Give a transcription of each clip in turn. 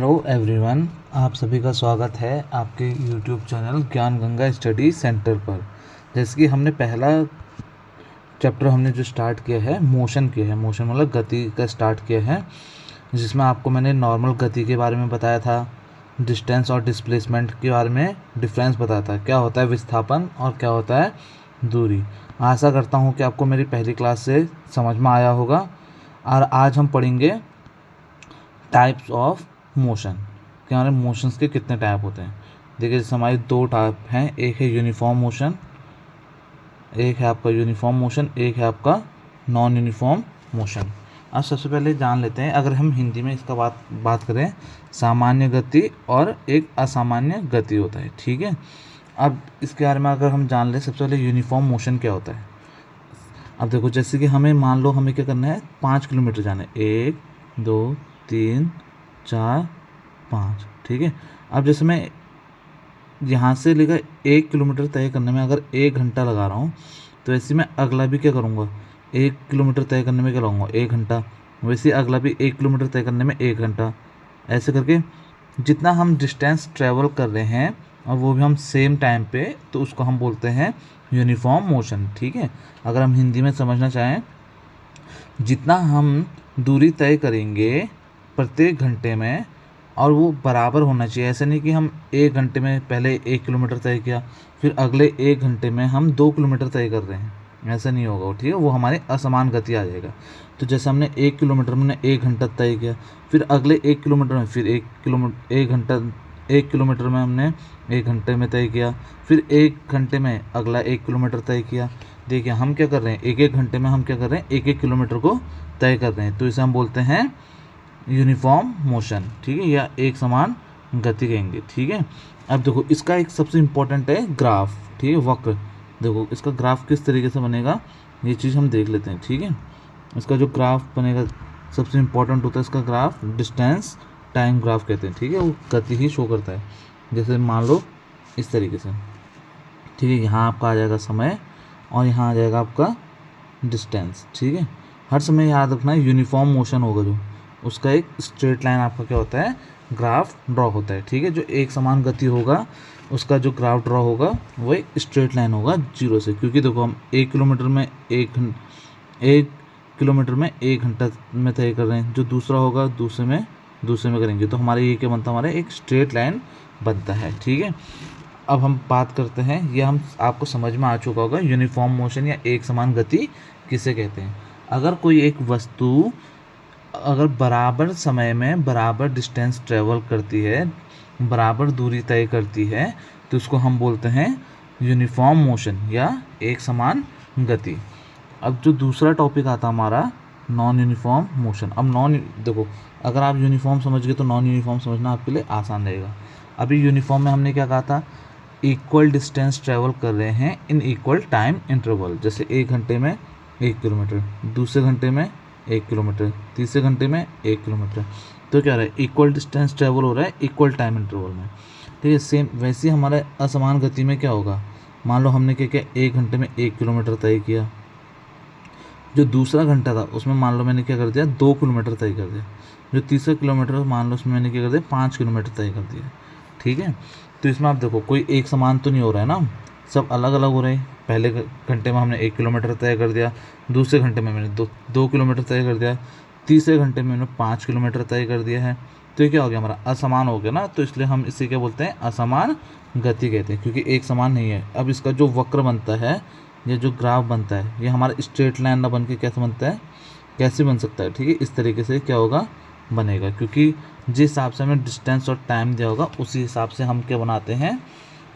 Hello everyone, आप सभी का स्वागत है आपके यूट्यूब चैनल ज्ञान गंगा स्टडी सेंटर पर। जैसे कि हमने पहला चैप्टर हमने जो स्टार्ट किया है मोशन किया है, मोशन मतलब गति का स्टार्ट किया है, जिसमें आपको मैंने नॉर्मल गति के बारे में बताया था, डिस्टेंस और डिस्प्लेसमेंट के बारे में डिफरेंस बताया था, क्या होता है विस्थापन और क्या होता है दूरी। आशा करता हूँ कि आपको मेरी पहली क्लास से समझ में आया होगा। और आज हम पढ़ेंगे टाइप्स ऑफ मोशन कि हमारे मोशंस के कितने टाइप होते हैं। देखिए जैसे हमारे दो टाइप हैं, एक है यूनिफॉर्म मोशन, एक है आपका यूनिफॉर्म मोशन, एक है आपका नॉन यूनिफॉर्म मोशन। अब सबसे पहले जान लेते हैं, अगर हम हिंदी में इसका बात करें, सामान्य गति और एक असामान्य गति होता है। ठीक है, अब इसके बारे में अगर हम जान लें, सबसे पहले यूनिफॉर्म मोशन क्या होता है। अब देखो जैसे कि हमें मान लो हमें क्या करना है, 5 किलोमीटर जाना है, 1 2 3 4 5। ठीक है, अब जैसे मैं यहाँ से लेकर 1 किलोमीटर तय करने में अगर 1 घंटा लगा रहा हूँ, तो ऐसे मैं अगला भी क्या करूँगा, 1 किलोमीटर तय करने में क्या लगाऊंगा, 1 घंटा। वैसे अगला भी 1 किलोमीटर तय करने में 1 घंटा। ऐसे करके जितना हम डिस्टेंस ट्रेवल कर रहे हैं और वो भी हम सेम टाइम पे, तो उसको हम बोलते हैं यूनिफॉर्म मोशन। ठीक है, अगर हम हिंदी में समझना चाहें, जितना हम दूरी तय करेंगे प्रत्येक घंटे में और वो बराबर होना चाहिए। ऐसा नहीं कि हम 1 घंटे में पहले 1 किलोमीटर तय किया, फिर अगले 1 घंटे में हम 2 किलोमीटर तय कर रहे हैं, ऐसा नहीं होगा। ठीक है, वो हमारे असमान गति आ जाएगा। तो जैसे हमने 1 किलोमीटर में 1 घंटा तय किया, फिर अगले 1 किलोमीटर में फिर 1 किलोमीटर में हमने 1 घंटे में तय किया, फिर 1 घंटे में अगला 1 किलोमीटर तय किया। देखिए हम क्या कर रहे हैं, 1 घंटे में हम क्या कर रहे हैं, 1 किलोमीटर को तय कर रहे हैं। तो इसे हम बोलते हैं यूनिफॉर्म मोशन। ठीक है, या एक समान गति कहेंगे। ठीक है, अब देखो इसका एक सबसे इम्पोर्टेंट है ग्राफ। ठीक है, वक्र। देखो इसका ग्राफ किस तरीके से बनेगा, ये चीज़ हम देख लेते हैं। ठीक है, इसका जो ग्राफ बनेगा सबसे इम्पोर्टेंट होता है इसका ग्राफ, डिस्टेंस टाइम ग्राफ कहते हैं। ठीक है, वो गति ही शो करता है। जैसे मान लो इस तरीके से। ठीक है, यहाँ आपका आ जाएगा समय और यहाँ आ जाएगा आपका डिस्टेंस। ठीक है, हर समय याद रखना है यूनिफॉर्म मोशन होगा जो, उसका एक स्ट्रेट लाइन आपका क्या होता है, ग्राफ ड्रॉ होता है। ठीक है, जो एक समान गति होगा उसका जो ग्राफ ड्रॉ होगा वो एक स्ट्रेट लाइन होगा 0 से। क्योंकि देखो हम 1 किलोमीटर में 1 किलोमीटर में 1 घंटा में तय कर रहे हैं, जो दूसरा होगा दूसरे में करेंगे, तो हमारे ये क्या बनता है, हमारे एक स्ट्रेट लाइन बनता है। ठीक है, अब हम बात करते हैं, यह हम आपको समझ में आ चुका होगा यूनिफॉर्म मोशन या एक समान गति किसे कहते हैं। अगर कोई एक वस्तु अगर बराबर समय में बराबर डिस्टेंस ट्रेवल करती है, बराबर दूरी तय करती है, तो उसको हम बोलते हैं यूनिफॉर्म मोशन या एक समान गति। अब जो दूसरा टॉपिक आता हमारा नॉन यूनिफॉर्म मोशन। अब देखो अगर आप यूनिफॉर्म समझ गए तो नॉन यूनिफॉर्म समझना आपके लिए आसान रहेगा। अभी यूनिफॉर्म में हमने क्या कहा था, इक्वल डिस्टेंस ट्रेवल कर रहे हैं इन इक्वल टाइम इंटरवल। जैसे 1 घंटे में 1 किलोमीटर, दूसरे घंटे में 1 किलोमीटर, तीसरे घंटे में 1 किलोमीटर। तो क्या हो रहा है, इक्वल डिस्टेंस ट्रेवल हो रहा है इक्वल टाइम इंटरवल में। ठीक है, सेम वैसे ही हमारे असमान गति में क्या होगा, मान लो हमने क्या किया, 1 घंटे में 1 किलोमीटर तय किया, जो दूसरा घंटा था उसमें मान लो मैंने क्या कर दिया, 2 किलोमीटर तय कर दिया, जो तीसरा किलोमीटर मान लो उसमें मैंने क्या कर दिया, 5 किलोमीटर तय कर दिया। ठीक है, तो इसमें आप देखो कोई एक समान तो नहीं हो रहा है ना, सब अलग अलग हो रहे हैं। पहले घंटे में हमने 1 किलोमीटर तय कर दिया, दूसरे घंटे में मैंने 2 किलोमीटर तय कर दिया, तीसरे घंटे में मैंने 5 किलोमीटर तय कर दिया है। तो ये क्या हो गया, हमारा असमान हो गया ना। तो इसलिए हम इसे क्या बोलते हैं, असमान गति कहते हैं, क्योंकि एक समान नहीं है। अब इसका जो वक्र बनता है, ये जो ग्राफ बनता है, ये हमारा स्ट्रेट लाइन ना बन के कैसे बनता है, कैसे बन सकता है। ठीक है, इस तरीके से क्या होगा, बनेगा, क्योंकि जिस हिसाब से हमें डिस्टेंस और टाइम दिया होगा उसी हिसाब से हम क्या बनाते हैं,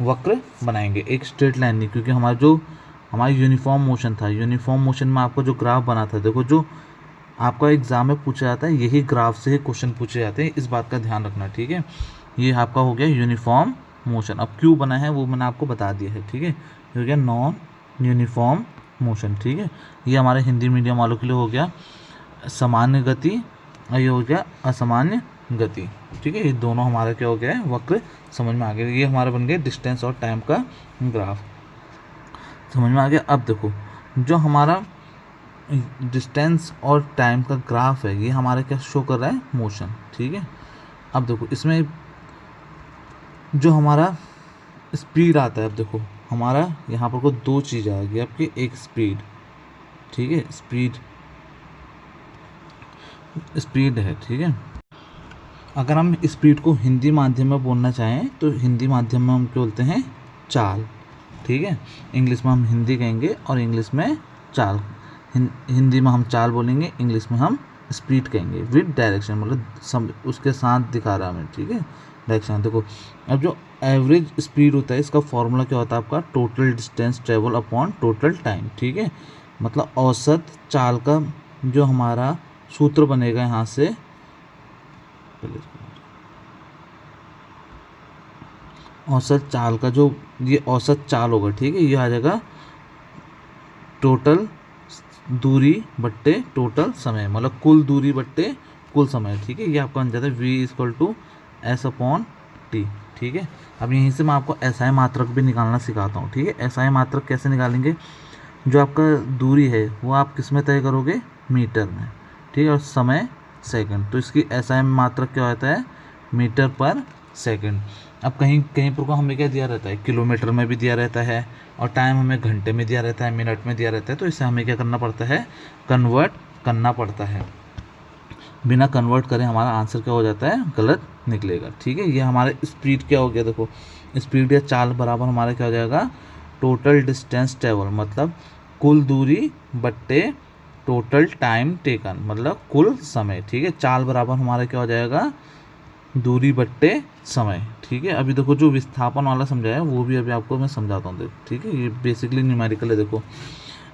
वक्र बनाएंगे, एक स्ट्रेट लाइन नहीं। क्योंकि हमारा यूनिफॉर्म मोशन था, यूनिफॉर्म मोशन में आपको जो ग्राफ बना था, देखो जो आपका एग्जाम में पूछा जाता है यही ग्राफ से ही क्वेश्चन पूछे जाते हैं, इस बात का ध्यान रखना। ठीक है, ये आपका हो गया यूनिफॉर्म मोशन। अब क्यों बना है वो मैंने आपको बता दिया है। ठीक है, ये हो गया नॉन यूनिफॉर्म मोशन। ठीक है, ये हमारे हिंदी मीडियम वालों के लिए हो गया सामान्य गति और ये हो गया असामान्य गति। ठीक है, ये दोनों हमारा क्या हो गया है, वक्र समझ में आ गया। ये हमारा बन गया डिस्टेंस और टाइम का ग्राफ, समझ में आ गया। अब देखो जो हमारा डिस्टेंस और टाइम का ग्राफ है, ये हमारा क्या शो कर रहा है, मोशन। ठीक है, अब देखो इसमें जो हमारा स्पीड आता है, अब देखो हमारा यहाँ पर को दो चीज़ आ गई आपकी, एक स्पीड, ठीक है, स्पीड है, ठीक है। अगर हम स्पीड को हिंदी माध्यम में बोलना चाहें तो हिंदी माध्यम में हम क्या बोलते हैं, चाल, ठीक है। इंग्लिश में हम हिंदी कहेंगे और इंग्लिश में चाल, हिंदी में हम चाल बोलेंगे, इंग्लिश में हम स्पीड कहेंगे विद डायरेक्शन, मतलब उसके साथ दिखा रहा है हमें, ठीक है, डायरेक्शन। देखो अब जो एवरेज स्पीड होता है इसका फॉर्मूला क्या होता है आपका, total distance travel upon total time, ठीक है। मतलब औसत चाल का जो हमारा सूत्र बनेगा यहाँ से, औसत चाल का जो ये औसत चाल होगा, ठीक है, ये आ जाएगा टोटल दूरी बट्टे टोटल समय, मतलब कुल दूरी बट्टे कुल समय, ठीक है। ये आपका बन जाता है v=s/t, ठीक है। अब यहीं से मैं आपको SI मात्रक भी निकालना सिखाता हूँ, ठीक है। SI मात्रक कैसे निकालेंगे, जो आपका दूरी है वो आप किस में तय करोगे, मीटर में, ठीक है, और समय सेकंड, तो इसकी SI मात्रक क्या होता है, मीटर पर सेकंड। अब कहीं कहीं पर को हमें क्या दिया रहता है, किलोमीटर में भी दिया रहता है, और टाइम हमें घंटे में दिया रहता है, मिनट में दिया रहता है, तो इसे हमें क्या करना पड़ता है, कन्वर्ट करना पड़ता है। बिना कन्वर्ट करें हमारा आंसर क्या हो जाता है, गलत निकलेगा, ठीक है। ये हमारे स्पीड क्या हो गया, देखो स्पीड या चाल बराबर हमारा क्या हो जाएगा, टोटल डिस्टेंस ट्रेवल, मतलब कुल दूरी बट्टे टोटल टाइम टेकन, मतलब कुल समय, ठीक है। चाल बराबर हमारा क्या हो जाएगा, दूरी बट्टे समय, ठीक है। अभी देखो जो विस्थापन वाला समझाया वो भी अभी आपको मैं समझाता हूँ, देखो, ठीक है। ये बेसिकली न्यूमेरिकल है। देखो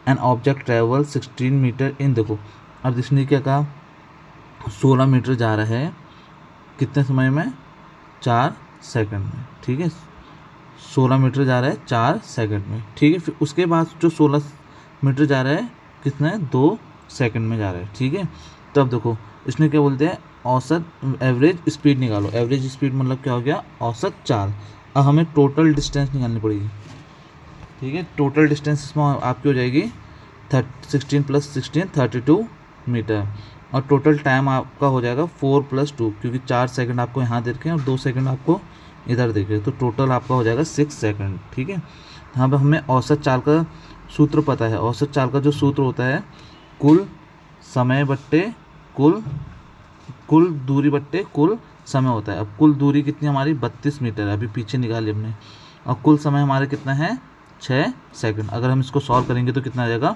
एन ऑब्जेक्ट ट्रेवल 16 मीटर इन, देखो अब इसने क्या कहा, 16 मीटर जा रहा है कितने समय में, 4 सेकंड में, ठीक है। 16 मीटर जा रहा है 4 सेकंड में, ठीक है। फिर उसके बाद जो 16 मीटर जा रहा है कितने, 2 सेकंड में जा रहा है, ठीक है। तो अब देखो इसने क्या बोलते हैं, औसत एवरेज स्पीड निकालो। एवरेज स्पीड मतलब क्या हो गया, औसत चाल। अब हमें टोटल डिस्टेंस निकालनी पड़ेगी, ठीक है। टोटल डिस्टेंस इसमें आपकी हो जाएगी 16 + 16 32 मीटर, और टोटल टाइम आपका हो जाएगा 4 + 2, क्योंकि 4 सेकंड आपको यहाँ देखे हैं और 2 सेकंड आपको इधर देखे, तो टोटल आपका हो जाएगा 6 सेकंड, ठीक है। यहाँ पर हमें औसत चाल का सूत्र पता है। औसत चाल का जो सूत्र होता है, कुल समय बट्टे कुल दूरी बट्टे कुल समय होता है। अब कुल दूरी कितनी हमारी 32 मीटर है, अभी पीछे निकाली हमने, और कुल समय हमारे कितना है, 6 सेकंड। अगर हम इसको सॉल्व करेंगे तो कितना आ जाएगा,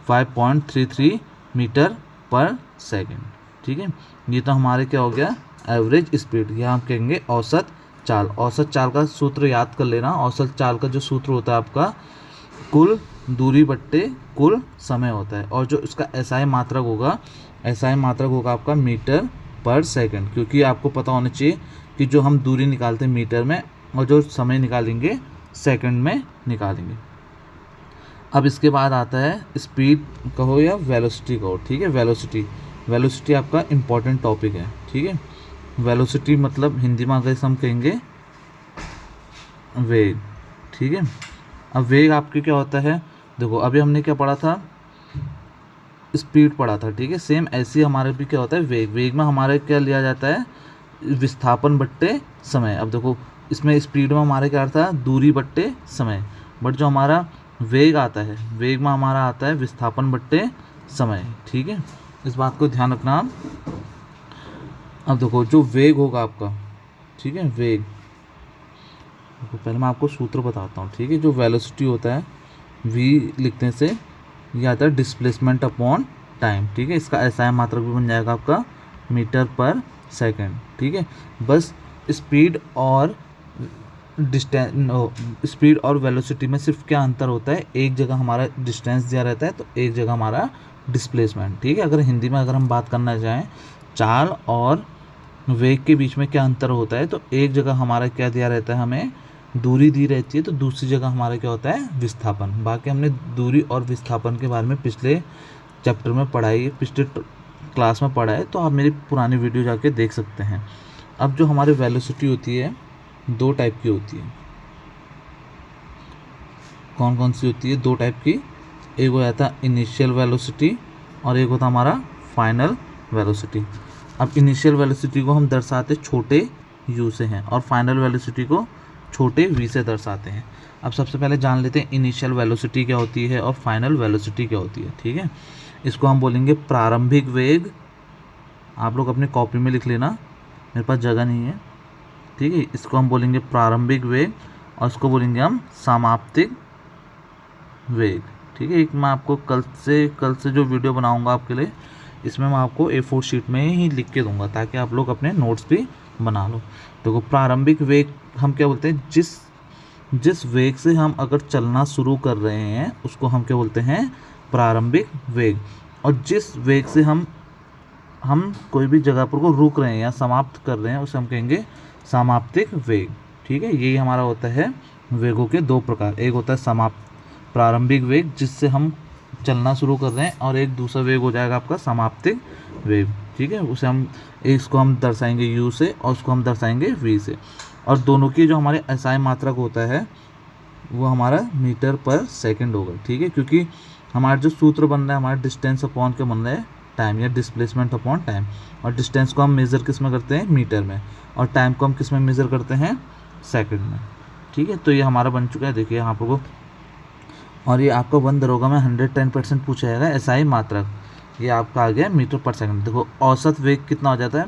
5.33 मीटर पर सेकंड, ठीक है। ये तो हमारे क्या हो गया, एवरेज स्पीड, या हम कहेंगे औसत चाल। औसत चाल का सूत्र याद कर लेना। औसत चाल का जो सूत्र होता है आपका, कुल दूरी बट्टे कुल समय होता है, और जो इसका SI मात्रक होगा, SI मात्रक होगा आपका मीटर पर सेकंड, क्योंकि आपको पता होना चाहिए कि जो हम दूरी निकालते हैं मीटर में, और जो समय निकालेंगे सेकंड में निकालेंगे। अब इसके बाद आता है स्पीड कहो या वेलोसिटी कहो, ठीक है। वेलोसिटी आपका इम्पॉर्टेंट टॉपिक है, ठीक है। वेलोसिटी मतलब हिंदी में अगर हम कहेंगे वेग, ठीक है। अब वेग आपके क्या होता है, देखो अभी हमने क्या पढ़ा था, स्पीड पढ़ा था, ठीक है। सेम ऐसे ही हमारे भी क्या होता है, वेग में हमारे क्या लिया जाता है, विस्थापन बट्टे समय। अब देखो इसमें स्पीड में हमारे क्या था, दूरी बट्टे समय, बट जो हमारा वेग आता है, वेग में हमारा आता है विस्थापन बट्टे समय, ठीक है। इस बात को ध्यान रखना। अब देखो जो वेग होगा आपका, ठीक है, वेग, देखो पहले मैं आपको सूत्र बताता हूँ, ठीक है। जो वेलोसिटी होता है, v लिखने से ये आता है डिस्प्लेसमेंट अपॉन टाइम, ठीक है। इसका SI मात्रक भी बन जाएगा आपका मीटर पर सेकंड, ठीक है। बस स्पीड और स्पीड और वेलोसिटी में सिर्फ क्या अंतर होता है, एक जगह हमारा डिस्टेंस दिया रहता है तो एक जगह हमारा डिस्प्लेसमेंट, ठीक है। अगर हिंदी में अगर हम बात करना चाहें, चाल और वेग के बीच में क्या अंतर होता है, तो एक जगह हमारा क्या दिया रहता है, हमें दूरी दी रहती है, तो दूसरी जगह हमारा क्या होता है, विस्थापन। बाकी हमने दूरी और विस्थापन के बारे में पिछले चैप्टर में पढ़ाई, पिछले क्लास में पढ़ा है, तो आप मेरी पुरानी वीडियो जाके देख सकते हैं। अब जो हमारी वेलोसिटी होती है, 2 टाइप की होती है। कौन कौन सी होती है, 2 टाइप की। एक हो जाता है इनिशियल वेलोसिटी और एक होता हमारा फाइनल वेलोसिटी। अब इनिशियल वेलोसिटी को हम दर्शाते छोटे u से हैं और फाइनल वेलोसिटी को छोटे v से दर्शाते हैं। अब सबसे पहले जान लेते हैं इनिशियल वेलोसिटी क्या होती है और फाइनल वेलोसिटी क्या होती है। ठीक है, इसको हम बोलेंगे प्रारंभिक वेग। आप लोग अपनी कॉपी में लिख लेना, मेरे पास जगह नहीं है। ठीक है, इसको हम बोलेंगे प्रारंभिक वेग और इसको बोलेंगे हम समाप्तिक वेग। ठीक है, एक मैं आपको कल से जो वीडियो बनाऊंगा आपके लिए, इसमें मैं आपको A4 शीट में ही लिख के दूंगा ताकि आप लोग अपने नोट्स भी बना लो। देखो, प्रारंभिक वेग हम क्या बोलते हैं, जिस वेग से हम अगर चलना शुरू कर रहे हैं उसको हम क्या बोलते हैं, प्रारंभिक वेग। और जिस वेग से हम कोई भी जगह पर को रुक रहे हैं या समाप्त कर रहे हैं उसे हम कहेंगे समाप्तिक वेग। ठीक है, यही हमारा होता है वेगों के दो प्रकार। एक होता है प्रारंभिक वेग जिससे हम चलना शुरू कर रहे हैं, और एक दूसरा वेग हो जाएगा आपका समाप्तिक वेग। ठीक है, उसे हम इसको हम दर्शाएंगे u से और उसको हम दर्शाएंगे v से। और दोनों की जो हमारे SI मात्रक होता है वो हमारा मीटर पर सेकंड होगा। ठीक है, क्योंकि हमारा जो सूत्र बन रहा है हमारा डिस्टेंस अपॉन क्या बन रहा है, टाइम या डिस्प्लेसमेंट अपॉन टाइम। और डिस्टेंस को हम मेज़र किस में करते हैं, मीटर में, और टाइम को हम किस में मेज़र करते हैं, सेकंड में। ठीक है, तो ये हमारा बन चुका है। देखिए यहाँ पर को, और ये आपका 1 दरोगा में 110% पूछा जाएगा SI मात्रक। ये आपका आ गया मीटर पर सेकंड। देखो औसत वेग कितना हो जाता है,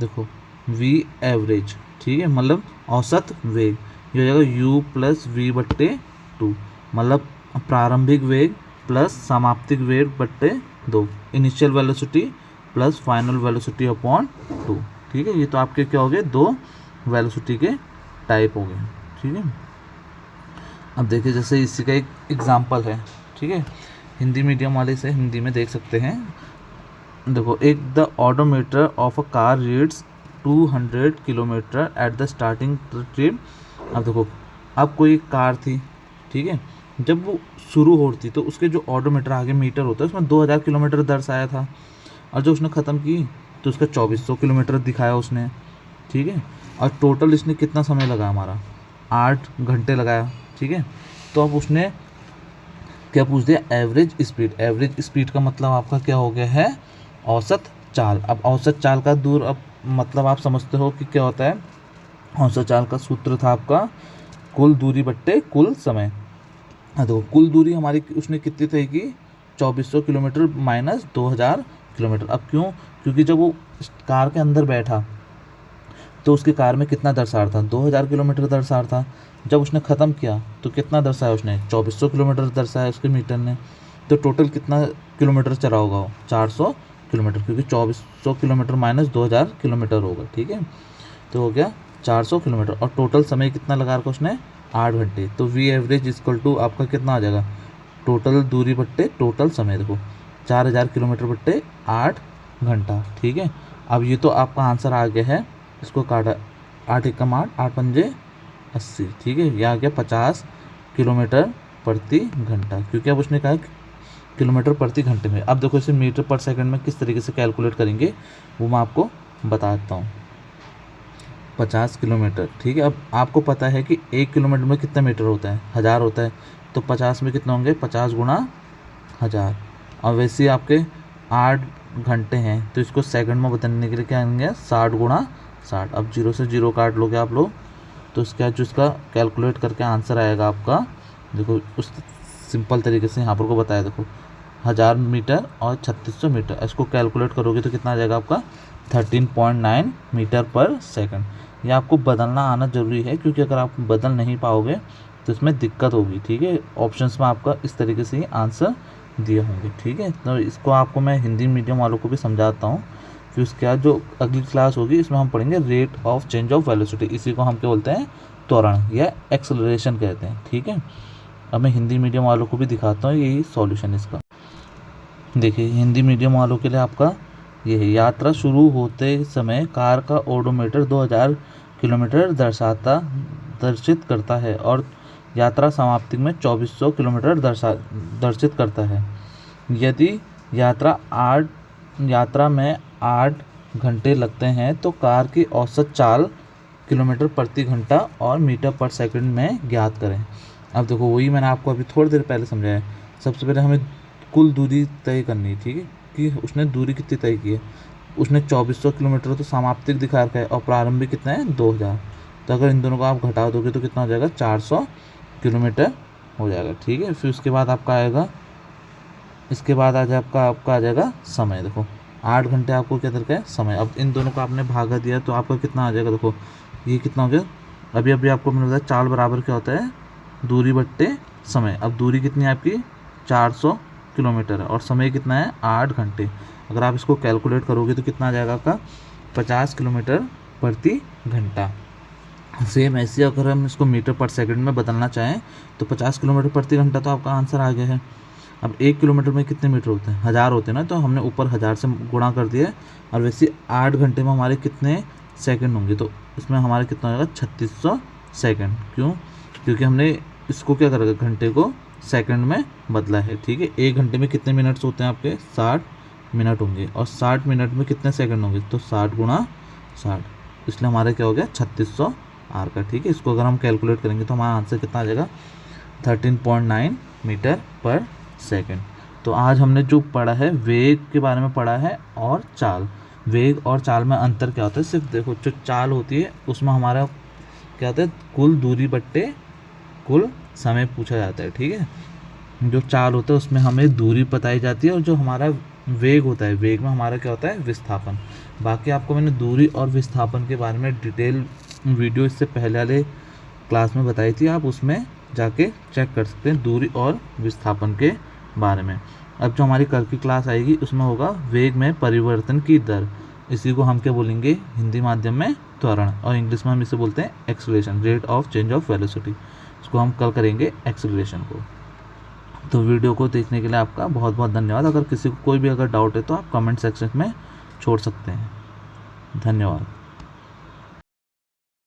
देखो v एवरेज। ठीक है, मतलब औसत वेग ये हो जाएगा u प्लस v बट्टे 2, मतलब प्रारंभिक वेग प्लस समाप्तिक वेग बट्टे 2, initial velocity plus final velocity upon 2। ठीक है, ये तो आपके क्या हो गए, दो वेलोसिटी के टाइप हो गए। ठीक है, अब देखिए जैसे इसी का एक एग्जांपल है। ठीक है, हिंदी मीडियम वाले से हिंदी में देख सकते हैं। देखो, एक the odometer of a car reads 200 kilometre at the starting trip. अब देखो, अब कोई कार थी, ठीक है, जब वो शुरू होती तो उसके जो ऑडोमीटर आगे मीटर होता है उसमें 2000 किलोमीटर दर्शाया था, और जब उसने ख़त्म की तो उसका 2400 किलोमीटर दिखाया उसने। ठीक है, और टोटल इसने कितना समय लगा, हमारा 8 घंटे लगाया। ठीक है, तो अब उसने क्या पूछ दिया, एवरेज स्पीड। एवरेज स्पीड का मतलब आपका क्या हो गया है, औसत चाल। अब औसत चाल का दूर, अब मतलब आप समझते हो कि क्या होता है। औसत चाल का सूत्र था आपका कुल दूरी बट्टे कुल समय। देखो, कुल दूरी हमारी उसने कितनी तय की, 2400 किलोमीटर माइनस 2000 किलोमीटर। अब क्यों, क्योंकि जब वो कार के अंदर बैठा तो उसकी कार में कितना दर्शा था, 2000 किलोमीटर दर्शा था। जब उसने ख़त्म किया तो कितना दर्शाया उसने, 2400 किलोमीटर दर्शाया उसके मीटर ने। तो टोटल कितना किलोमीटर चला होगा वो, 400 किलोमीटर, क्योंकि 2400 किलोमीटर माइनस 2000 किलोमीटर होगा। ठीक है, तो हो गया 400 किलोमीटर। और टोटल समय कितना लगा रखा उसने, 8 घंटे। तो वी एवरेज इक्वल टू आपका कितना आ जाएगा, टोटल दूरी बट्टे टोटल समय। देखो 4000 किलोमीटर बट्टे 8 घंटा। ठीक है, अब ये तो आपका आंसर आ गया है। इसको काटा, 8 एकम 8, 8 पंजे 80। ठीक है, यह आ गया 50 किलोमीटर प्रति घंटा, क्योंकि अब उसने कहा किलोमीटर प्रति घंटे में। अब देखो इसे मीटर पर सेकंड में किस तरीके से कैलकुलेट करेंगे वो मैं आपको बताता हूँ। 50 किलोमीटर, ठीक है, अब आपको पता है कि 1 किलोमीटर में कितना मीटर होता है, 1000 होता है। तो 50 में कितना होंगे, 50 गुणा 1000। और वैसे ही आपके 8 घंटे हैं तो इसको सेकंड में बदलने के लिए क्या आएंगे, 60 गुणा 60। अब 0 से 0 काट लोगे आप लोग तो इसका जो इसका कैलकुलेट करके आंसर आएगा आपका, देखो उस सिंपल तरीके से यहाँ पर को बताया। देखो 1000 मीटर और 3600 मीटर, इसको कैलकुलेट करोगे तो कितना आ जाएगा आपका, 13.9 मीटर पर सेकंड। ये आपको बदलना आना ज़रूरी है, क्योंकि अगर आप बदल नहीं पाओगे तो इसमें दिक्कत होगी। ठीक है, ऑप्शंस में आपका इस तरीके से ही आंसर दिए होंगे। ठीक है, तो इसको आपको मैं हिंदी मीडियम वालों को भी समझाता हूँ। फिर उसके बाद जो अगली क्लास होगी इसमें हम पढ़ेंगे rate of change of velocity. इसी को हम क्या बोलते हैं, त्वरण या एक्सेलरेशन कहते हैं। ठीक है, अब मैं हिंदी मीडियम वालों को भी दिखाता हूँ यही सॉल्यूशन इसका। देखिए हिंदी मीडियम वालों के लिए आपका ये है, यात्रा शुरू होते समय कार का ओडोमीटर 2000 किलोमीटर दर्शित करता है और यात्रा समाप्ति में 2400 किलोमीटर दर्शित करता है। यदि यात्रा में 8 घंटे लगते हैं तो कार की औसत चाल किलोमीटर प्रति घंटा और मीटर पर सेकंड में ज्ञात करें। अब देखो वही मैंने आपको अभी थोड़ी देर पहले समझाया। सबसे पहले हमें कुल दूरी तय करनी है, ठीक है, कि उसने दूरी कितनी तय की है। उसने 2400 किलोमीटर तो समाप्तिक दिखा रखा है और प्रारंभिक कितना है 2000। तो अगर इन दोनों को आप घटा दोगे तो कितना हो जाएगा 400 किलोमीटर हो जाएगा। ठीक है, फिर उसके बाद आपका आएगा, इसके बाद आपका आ जाएगा समय। देखो 8 घंटे आपको क्या दरकार है समय। अब इन दोनों को आपने भागा दिया तो आपका कितना आ जाएगा, देखो ये कितना हो गया, अभी आपको मैंने बताया चाल बराबर क्या होता है, दूरी बट्टे समय। अब दूरी कितनी है आपकी 400 किलोमीटर है और समय कितना है 8 घंटे। अगर आप इसको कैलकुलेट करोगे तो कितना आ जाएगा आपका 50 किलोमीटर प्रति घंटा। सेम ऐसे अगर हम इसको मीटर पर सेकंड में बदलना चाहें तो 50 किलोमीटर प्रति घंटा तो आपका आंसर आ गया है। अब 1 किलोमीटर में कितने मीटर होते हैं, 1000 होते हैं ना, तो हमने ऊपर 1000 से गुणा कर दिया। और वैसे 8 घंटे में हमारे कितने सेकंड होंगे, तो इसमें हमारे कितना होगा 3600 सेकंड। क्यों, क्योंकि हमने इसको क्या करा, घंटे को सेकंड में बदला है। ठीक है, 1 घंटे में कितने मिनट्स होते हैं आपके 60 मिनट होंगे और 60 मिनट में कितने सेकंड होंगे, तो 60 गुणा 60, इसलिए हमारा क्या हो गया 3600 आर का। ठीक है, इसको अगर हम कैलकुलेट करेंगे तो हमारा आंसर कितना आ जाएगा 13.9 मीटर पर सेकंड। तो आज हमने जो पढ़ा है वेग के बारे में पढ़ा है और चाल। वेग और चाल में अंतर क्या होता है, सिर्फ देखो जो चाल होती है उसमें हमारा क्या होता है कुल दूरी बट्टे कुल समय पूछा जाता है। ठीक है, जो चाल होता है उसमें हमें दूरी बताई जाती है और जो हमारा वेग होता है, वेग में हमारा क्या होता है विस्थापन। बाकी आपको मैंने दूरी और विस्थापन के बारे में डिटेल वीडियो इससे पहले वाले क्लास में बताई थी, आप उसमें जाके चेक कर सकते हैं दूरी और विस्थापन के बारे में। अब जो हमारी कल की क्लास आएगी उसमें होगा वेग में परिवर्तन की दर, इसी को हम क्या बोलेंगे हिंदी माध्यम में त्वरण, और इंग्लिश में हम इसे बोलते हैं acceleration, rate of change of velocity. इसको हम कल करेंगे एक्सेलरेशन को। तो वीडियो को देखने के लिए आपका बहुत बहुत धन्यवाद। अगर किसी को कोई भी अगर डाउट है तो आप कमेंट सेक्शन में छोड़ सकते हैं। धन्यवाद।